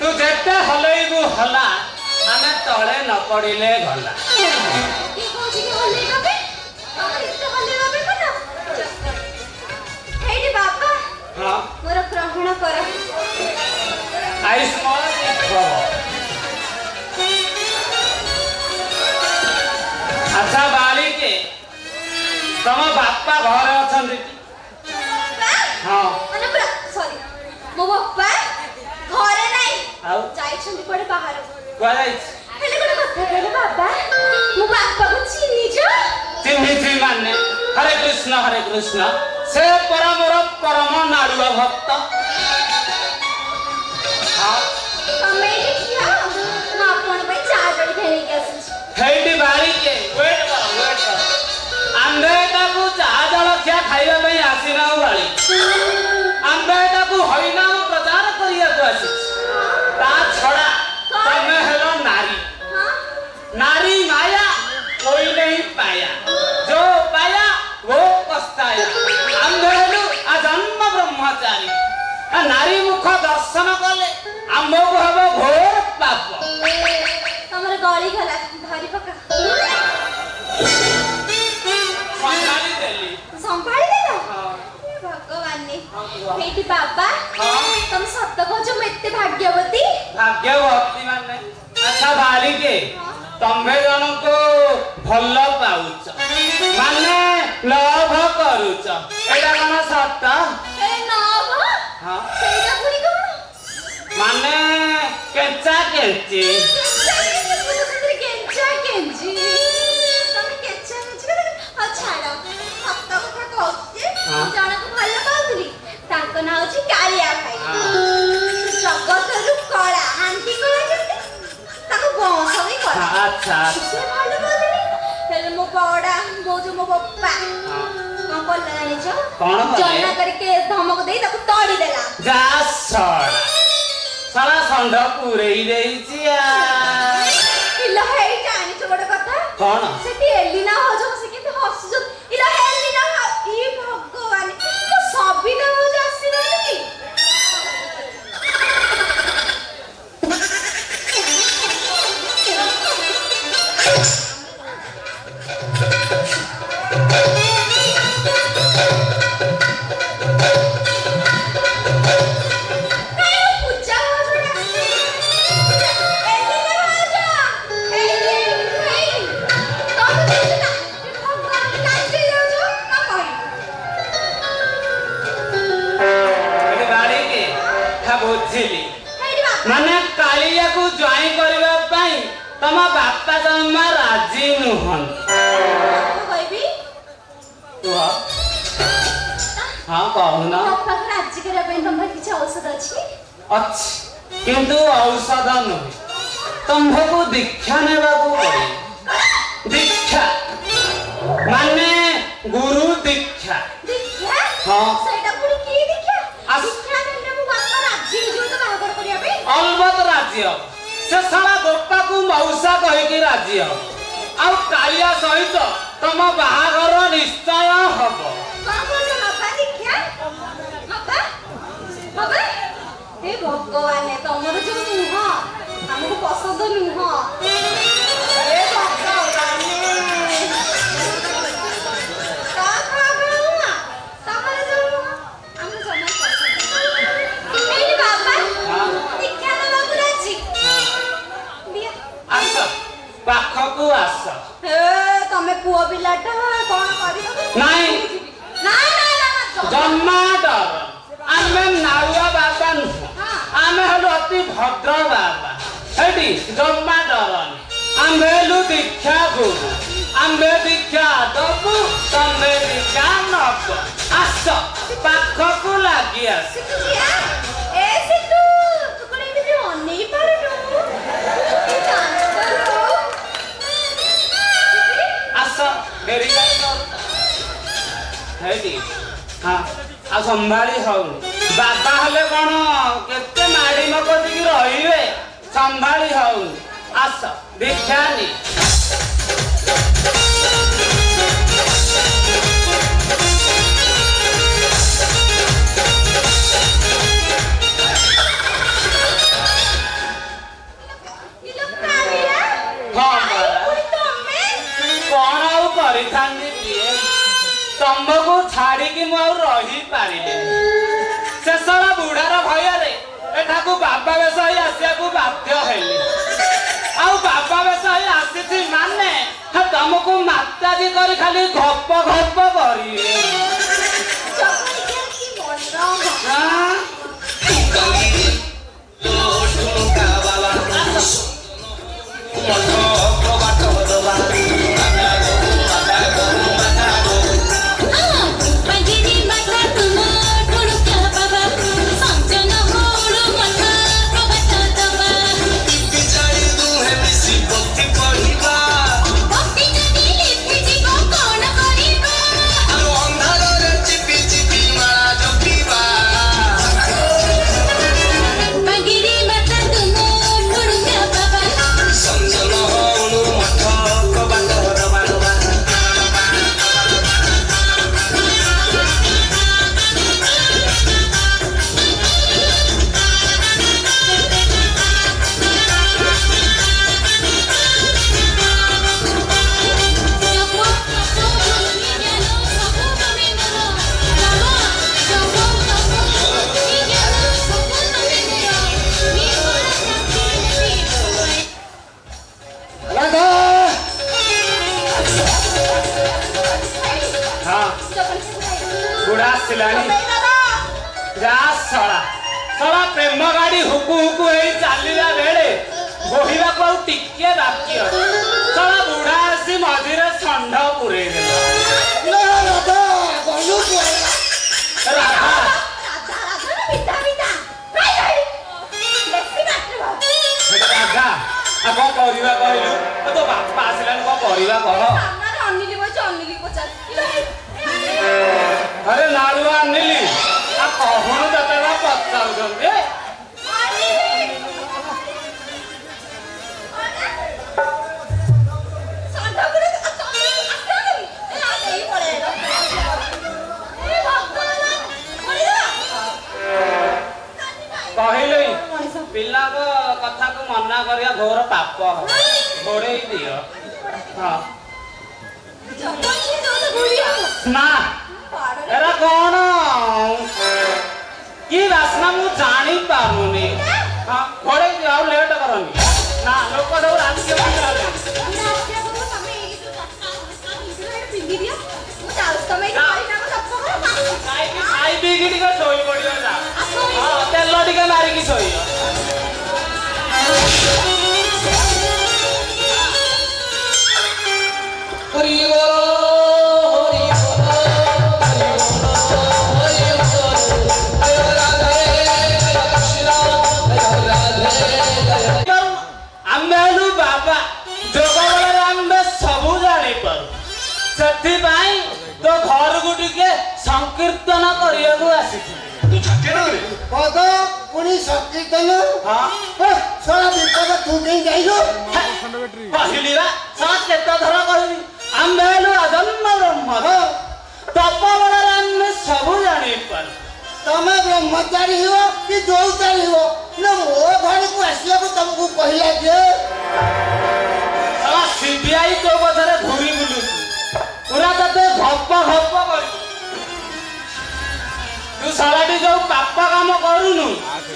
तू जेते हलैबू हला आमे तळे न पड़िले गला की कोची के हले बाबे हमर इतो हले बाबे कोन हेडी बाबा हां मोर ग्रहण कर आयुष्मान इच्छा अच्छा बालिके तम बापा घर अछंती हां अने पूरा सॉरी मो बापा घरे नाही आउ जाई छंदी पड़े बाहर गराई हेले कोन कथा कहले बाबा मो बापा को चिन्नी जो चिन्ही माने हरे कृष्ण से परम नाड़ुआ भक्त हाँ तमे देखिया ना अपन पे चाय बड़ी भेने के आसी हेडी बारी के वेट कर आंबे टाकू चाह जलखिया खाइबा पई आसीना वाली आंबे टाकू हइना प्रचार करिया को आसी ता छड़ा तमे हेलो नारी हां नारी माया कोई नहीं पाया जो पाया वो पछताया आंबे हेलु आ जन्म ब्रह्मचारी आ नारी मुख दर्शन कले आम्बो हबो घोर पाप तमरे गली गला भारी पका संभाली देला भगवान ने हेटी बाबा तुम सत्य को जो मेते भाग्यवती माने अच्छा बालिके तम्भे जन को भल पाउच माने लभ करूच एटा कोन सत्य ए ना बा हां सेटा पुरी कोन माने केचा केची केंचा केंजी तुम केचा केंची का छाड़ा सत्य को कहते जण को भल पाउली ताको ना होची कालिया भाई जगत रु कला हांती कला जते ताको बंश भी कला अच्छा से भल पाउली हेले मो बड़ा मो जो मो पप्पा कौन बोल जानी छो कौन बोले जना करके धमक देई ताको तोड़ी देला जा सड़ा सारा संड पुरेई देइछि इला हे जानी छो बड़ कथा कौन सेठी एलिना हो जो से केते हसु जो इला एलिना ई भगवान तो सबिना हो जासी नहीं बुझिली माने कालिया को ज्वाइन करबा पई तमा बापा जम्मा राजी नुहन कहबी तू हां कहू ना बापा राजी करे पई तमर किछ औषध अछि अच्छ किंतु औषध नहीं तंभको दीक्षा नेबा को पड़ी दीक्षा माने गुरु दीक्षा दीक्षा हां सेटा पुरी की दीक्षा दीक्षा ने मो बापा राजी जो तो बाहर करिया बे अलबत राजी हो से सारा गोपा को मौसा कहि के राजी हो आ कालिया सहित तम बाहागर निश्चय हबो बाबा जो बापा दीक्षा बाबा बाबा हे भगवान तमर जो मुह हमको पसंद नुह हे भगवान का खागुआ तमर जो हम जमा पसंद हे बाबा हां दीक्षा ना बाबू राजी दिया आस पाखको आस हे तमे पुओ पिलाटा कोन करियो नहीं ना ना ना जम्मा डर आमे नारुआ बाबा नुह आमे हलो अति भद्र बाबा हेडी जम्मा डरनी आमे लु दीक्षा गुरु आमे दीक्षा दबु तमे दीक्षा नब आस पाखको लागि आस सिया ए सितु तू कोन एमिति अनै पारनु ए जानतो आस डेरी हेडी हाँ आ संभाली हौ बाबा हले कोन केते माडी मकति रहिबे संभाली हौ आस दीक्षानी ତମକୁ ଛାଡ଼ିକି ମୁଁ ଆଉ ରହିପାରିଲିନି। ଶେଷର ବୁଢ଼ାର ଭୟରେ ଏଠାକୁ ବାବା ବେଶ ହେଇ ଆସିବାକୁ ବାଧ୍ୟ ହେଲି। ଆଉ ବାବା ବେଶ ହେଇ ଆସିଛି ମାନେ ତମକୁ ମାତାଜି କରି ଖାଲି ଘପ ଘପ କରିବେ। ବୁଢ଼ା ଆସିଲାଣି। ଯା ଶଳା ଶଳା ପ୍ରେମ ଗାଡି ହୁକୁ ହୁକୁ ହେଇ ଚାଲିଲା ବେଳେ ବୋହିବାକୁ ଆଉ ଟିକେ ବାକି ଅଛି। ଶଳା ବୁଢ଼ା ଆସି ମଝିରେ ଷଣ୍ଢ ପୁରେଇ ଦେଲା। ରାଧା କଣ କରିବା କହିଲୁ? ତୋ ବାପା ଆସିଲାଣି କଣ କରିବା କହ? अरे नाड़ुआ अनिली आ कहूनु तते बा पचाउछन्ते कहले पिला को कथा को मना करिया घोर पाप घोड़ेई दियो। हां ना एरा कौन की वासना मु जानी पारुनी। हां घोड़े जाओ लेट करनी ना लोक सब रात के बंद खाई बिगिड़ी को सोई पड़ियो जा। हां तेल टिके मारी की सोइयो। तो घर को टिके संकीर्तन करियाको आसीथि पद पुनी संकीर्तन। हां सारा विपद तू कहीं जाइलो कहली बा सात केत धर कहली आम्बेलु अजन्म ब्रह्म तपबଳରେ ଆମେ ସବୁ ଜାଣି ପାରୁ। तमे ब्रह्मचारी हो कि जोचारी हो ना मो घर को आसियाको तुमको कहला जे साला सीबीआई तो पछरे घुरी बुलुची पूरा तते घप घप करी। तू सालाटी जो पापा काम करूनु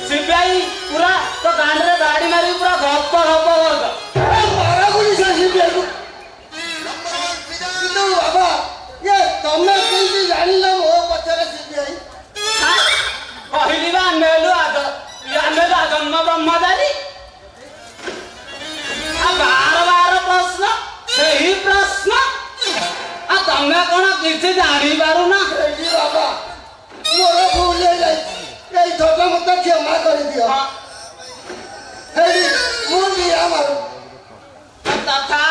सीबीआई पूरा तो गांडरे गाड़ी मारी पूरा घप घप करद। मारा गुली से सीबीआई को तो बाबा ये तमे केंती जानिलो मो पछरे सीबीआई कहली बा मेलु जन्म ब्रह्मचारी बार बार प्रश्न सही प्रश्न तमे कौन किसी जानी पारु ना। बाबा मोर भूल हो जाए थोड़ा मत क्षमा कर दियो। मुझे मारू तथा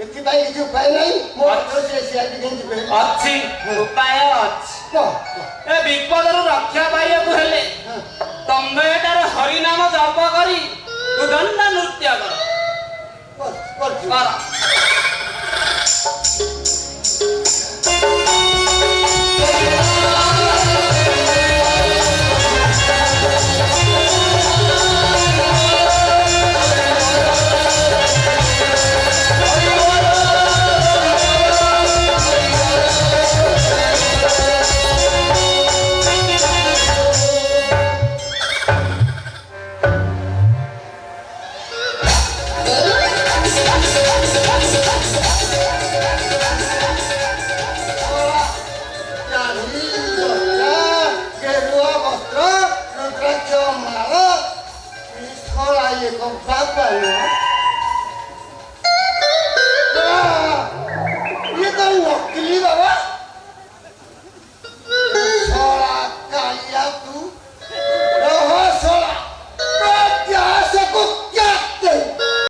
एथिपाई किसी उपाय नहीं मोर से सीआईडी केंती पे अच्छी उपाय अच्छी ए विपदरु रक्षा पाइବାକୁ हेले तम्बे एटार हरि नाम जप करी उदंड नृत्य कर ଇଏ କଣ ବାପା ନୁହଁ